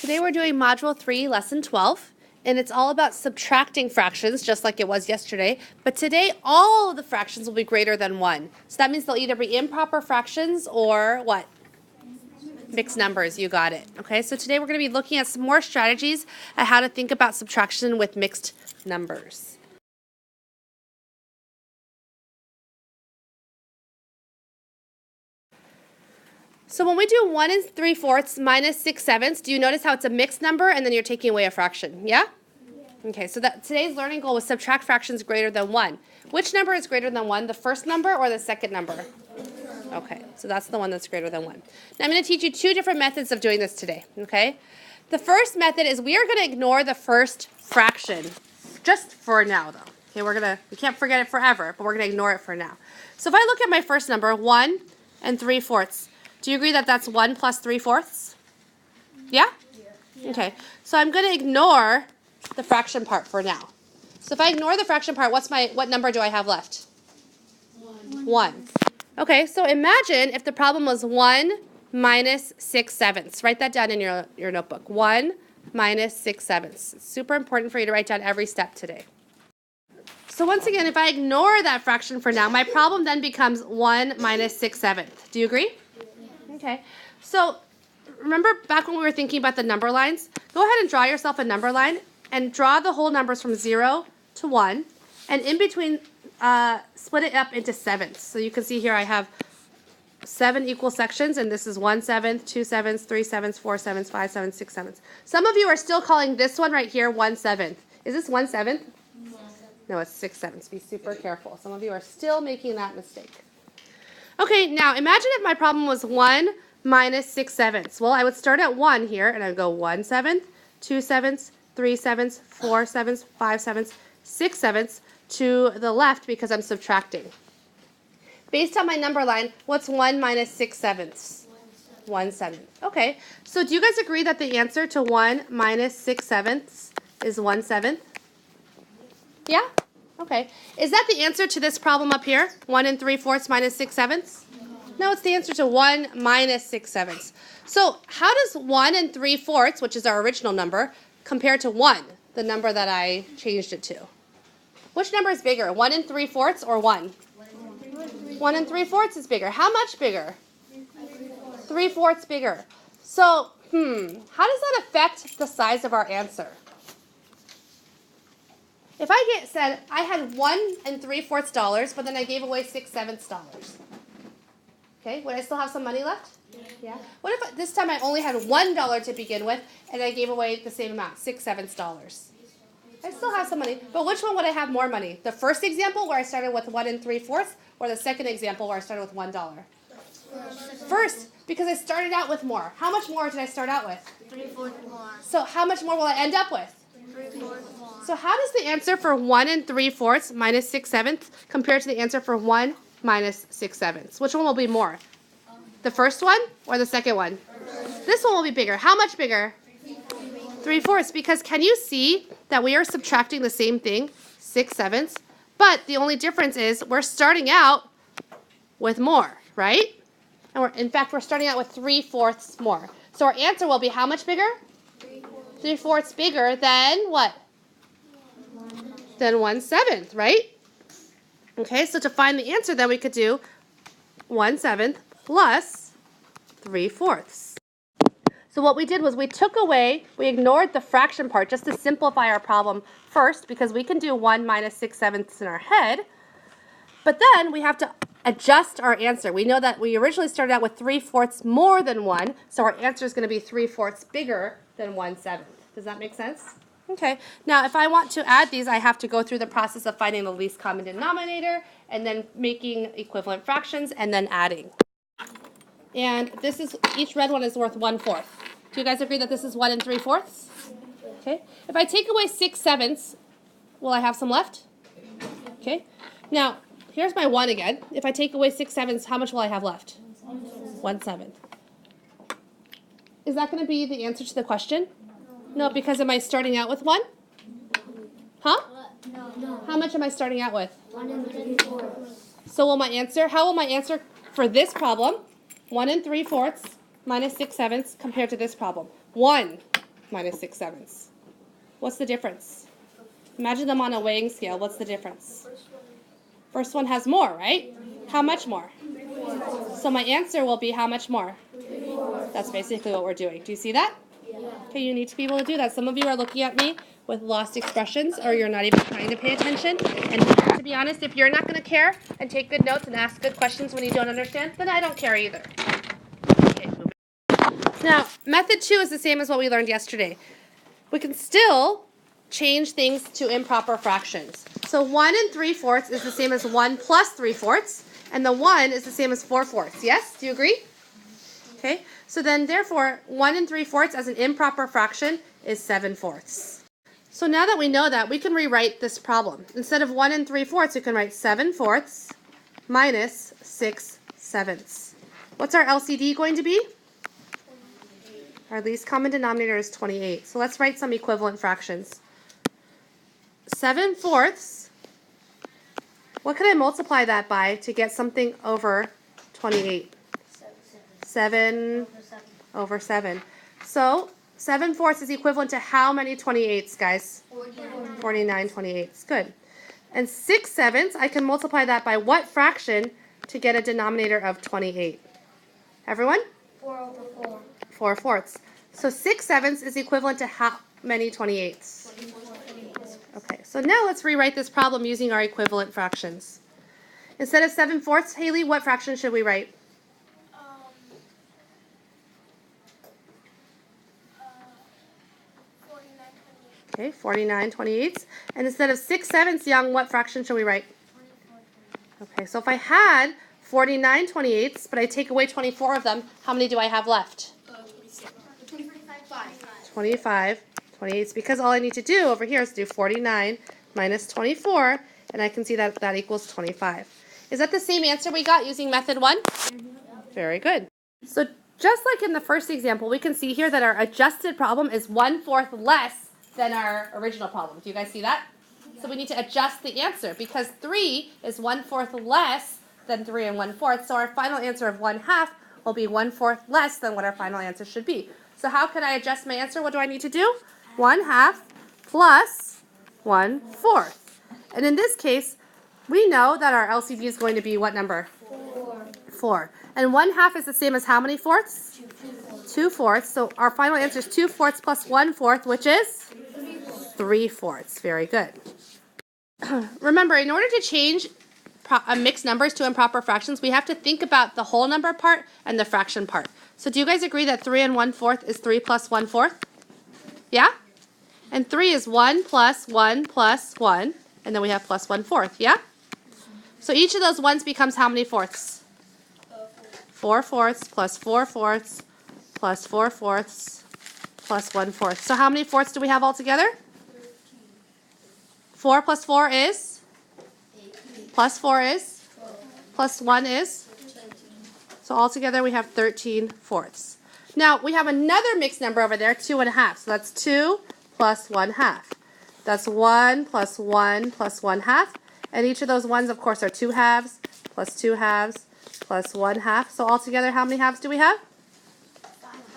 Today we're doing Module 3, Lesson 12, and it's all about subtracting fractions, just like it was yesterday. But today, all of the fractions will be greater than 1. So that means they'll either be improper fractions or what? Mixed numbers, you got it. Okay, so today we're going to be looking at some more strategies at how to think about subtraction with mixed numbers. So when we do 1 3/4 minus 6/7, do you notice how it's a mixed number and then you're taking away a fraction? Yeah? Okay, so today's learning goal was subtract fractions greater than 1. Which number is greater than 1, the first number or the second number? Okay, so that's the one that's greater than 1. Now I'm going to teach you 2 different methods of doing this today, okay? The first method is we are going to ignore the first fraction, just for now though. Okay, we can't forget it forever, but we're going to ignore it for now. So if I look at my first number, 1 3/4, do you agree that that's 1 plus 3/4? Yeah? Okay, so I'm going to ignore the fraction part for now. So if I ignore the fraction part, what number do I have left? 1. Okay, so imagine if the problem was 1 minus 6/7. Write that down in your notebook. 1 minus 6/7. It's super important for you to write down every step today. So once again, if I ignore that fraction for now, my problem then becomes 1 minus 6/7. Do you agree? Okay, so remember back when we were thinking about the number lines? Go ahead and draw yourself a number line and draw the whole numbers from 0 to 1. And in between, split it up into sevenths. So you can see here I have 7 equal sections, and this is 1/7, 2/7, 3/7, 4/7, 5/7, 6/7. Some of you are still calling this one right here 1/7. Is this 1/7? No, it's 6/7. Be super careful. Some of you are still making that mistake. Okay, now imagine if my problem was 1 minus 6/7. Well, I would start at 1 here, and I would go 1/7, 2/7, 3/7, 4/7, 5/7, 6/7 to the left because I'm subtracting. Based on my number line, what's 1 minus 6/7? 1/7. Okay, so do you guys agree that the answer to 1 minus 6/7 is 1/7? Yeah? Okay. Is that the answer to this problem up here? 1 3/4 minus 6/7? No, it's the answer to 1 minus 6/7. So how does 1 3/4, which is our original number, compare to 1, the number that I changed it to? Which number is bigger, 1 3/4 or 1? 1 3/4 is bigger. How much bigger? 3/4 bigger. So, how does that affect the size of our answer? If I said I had 1 3/4 but then I gave away 6/7 dollars. Okay, would I still have some money left? Yeah. What if this time I only had $1 to begin with and I gave away the same amount, 6/7 dollars? I still have some money, but which one would I have more money? The first example where I started with 1 3/4 or the second example where I started with $1? First, because I started out with more. How much more did I start out with? 3/4 more. So how much more will I end up with? 3/4 more. So how does the answer for 1 3/4 minus 6/7 compare to the answer for 1 minus 6/7? Which one will be more? The first one or the second one? This one will be bigger. How much bigger? 3/4, because can you see that we are subtracting the same thing, 6/7, but the only difference is we're starting out with more, right? And in fact, we're starting out with 3/4 more. So our answer will be how much bigger? 3/4 bigger than what? Than 1/7, right? Okay, so to find the answer, then we could do 1/7 plus 3/4. So what we did was we ignored the fraction part just to simplify our problem first, because we can do 1 minus 6/7 in our head, but then we have to adjust our answer. We know that we originally started out with 3/4 more than 1, so our answer is going to be 3/4 bigger than 1/7. Does that make sense? Okay, now if I want to add these, I have to go through the process of finding the least common denominator and then making equivalent fractions and then adding. And each red one is worth 1/4. Do you guys agree that this is 1 3/4? Okay. If I take away 6/7, will I have some left? Okay. Now, here's my 1 again. If I take away 6/7, how much will I have left? 1/7. Is that going to be the answer to the question? No, because am I starting out with 1? Huh? No. How much am I starting out with? 1 3/4. So how will my answer for this problem, 1 3/4 minus 6/7 compared to this problem? 1. minus 6/7. What's the difference? Imagine them on a weighing scale. What's the difference? First one has more, right? How much more? So my answer will be how much more? That's basically what we're doing. Do you see that? Okay, you need to be able to do that. Some of you are looking at me with lost expressions, or you're not even trying to pay attention. And to be honest, if you're not going to care and take good notes and ask good questions when you don't understand, then I don't care either. Okay, moving on. Now, method 2 is the same as what we learned yesterday. We can still change things to improper fractions. So 1 3/4 is the same as 1 plus 3/4, and the 1 is the same as 4/4. Yes? Do you agree? Okay, so then therefore 1 3/4 as an improper fraction is 7/4. So now that we know that, we can rewrite this problem. Instead of 1 3/4, you can write 7/4 minus 6/7. What's our LCD going to be? Our least common denominator is 28. So let's write some equivalent fractions. 7/4, what can I multiply that by to get something over 28? 7 over 7. So 7/4 is equivalent to how many 28s, guys? 49 28s. Good. And 6/7, I can multiply that by what fraction to get a denominator of 28? Everyone? 4/4. So 6/7 is equivalent to how many 28s? Okay, so now let's rewrite this problem using our equivalent fractions. Instead of 7/4, Haley, what fraction should we write? 49 28. And instead of 6/7, Young, what fraction should we write? Okay, so if I had 49 28, but I take away 24 of them, how many do I have left? 25 28. Because all I need to do over here is do 49 minus 24, and I can see that that equals 25. Is that the same answer we got using method 1? Very good. So just like in the first example, we can see here that our adjusted problem is 1/4 less than our original problem. Do you guys see that? So we need to adjust the answer because 3 is 1/4 less than 3 1/4. So our final answer of 1/2 will be 1/4 less than what our final answer should be. So how can I adjust my answer? What do I need to do? 1/2 plus 1/4. And in this case, we know that our LCD is going to be what number? 4. And 1/2 is the same as how many fourths? 2/4. So our final answer is 2/4 plus 1/4, which is 3/4. Very good. Remember, in order to change mixed numbers to improper fractions, we have to think about the whole number part and the fraction part. So do you guys agree that 3 1/4 is 3 plus 1/4? Yeah? And 3 is 1 plus 1 plus 1, and then we have plus 1/4, yeah? So each of those ones becomes how many fourths? 4/4 plus 4/4 plus 4/4 plus 1/4. So how many fourths do we have altogether? 4 plus 4 is? Plus 4 is? Plus 1 is? So altogether we have 13/4. Now we have another mixed number over there, 2 1/2. So that's 2 plus 1/2. That's 1 plus 1 plus 1/2. And each of those ones, of course, are 2 halves plus 2 halves plus 1/2. So altogether, how many halves do we have?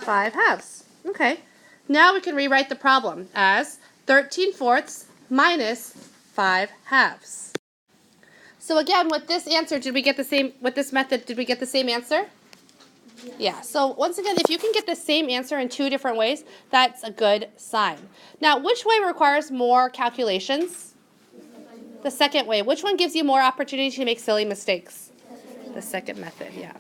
5 halves. Okay. Now we can rewrite the problem as 13/4 minus 5 halves. So again, with this answer, did we get the same, with this method, did we get the same answer? Yeah, so once again, if you can get the same answer in 2 different ways, that's a good sign. Now, which way requires more calculations? The second way. Which one gives you more opportunity to make silly mistakes? The second method, yeah.